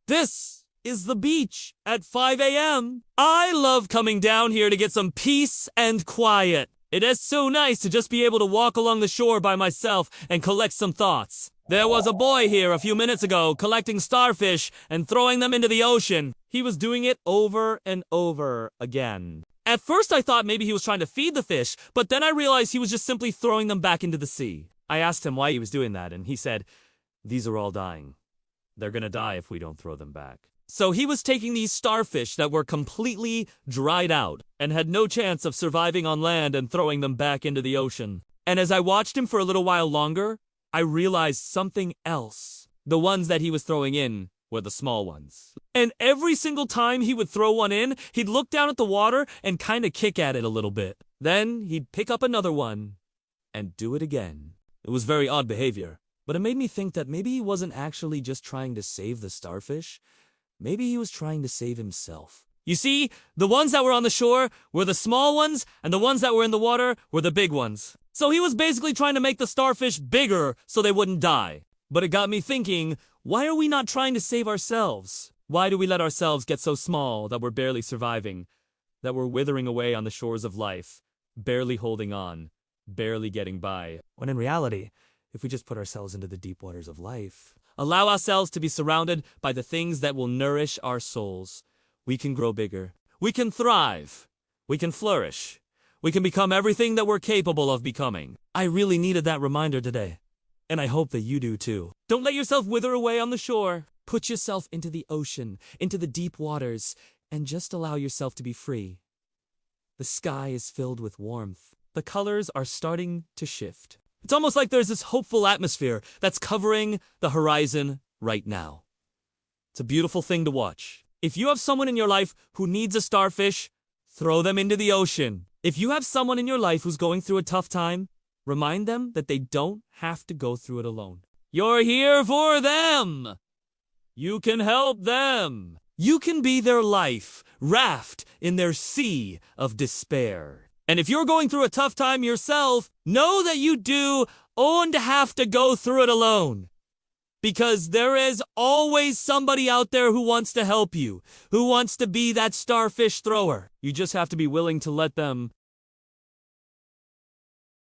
This is the beach at 5 a.m. I love coming down here to get some peace and quiet. It is so nice to just be able to walk along the shore by myself and collect some thoughts. There was a boy here a few minutes ago collecting starfish and throwing them into the ocean. He was doing it over and over again. At first I thought maybe he was trying to feed the fish, but then I realized he was just simply throwing them back into the sea. I asked him why he was doing that, and he said, "These are all dying. They're gonna die if we don't throw them back." So he was taking these starfish that were completely dried out and had no chance of surviving on land and throwing them back into the ocean. And as I watched him for a little while longer, I realized something else. The ones that he was throwing in were the small ones. And every single time he would throw one in, he'd look down at the water and kind of kick at it a little bit. Then he'd pick up another one and do it again. It was very odd behavior, but it made me think that maybe he wasn't actually just trying to save the starfish. Maybe he was trying to save himself. You see, the ones that were on the shore were the small ones, and the ones that were in the water were the big ones. So he was basically trying to make the starfish bigger so they wouldn't die. But it got me thinking, why are we not trying to save ourselves? Why do we let ourselves get so small that we're barely surviving, that we're withering away on the shores of life, barely holding on, barely getting by? When in reality, if we just put ourselves into the deep waters of life, allow ourselves to be surrounded by the things that will nourish our souls, we can grow bigger. We can thrive. We can flourish. We can become everything that we're capable of becoming. I really needed that reminder today. And I hope that you do too. Don't let yourself wither away on the shore. Put yourself into the ocean, into the deep waters, and just allow yourself to be free. The sky is filled with warmth. The colors are starting to shift. It's almost like there's this hopeful atmosphere that's covering the horizon right now. It's a beautiful thing to watch. If you have someone in your life who needs a starfish, throw them into the ocean. If you have someone in your life who's going through a tough time, remind them that they don't have to go through it alone. You're here for them. You can help them. You can be their life, raft in their sea of despair. And if you're going through a tough time yourself, know that you don't have to go through it alone. Because there is always somebody out there who wants to help you, who wants to be that starfish thrower. You just have to be willing to let them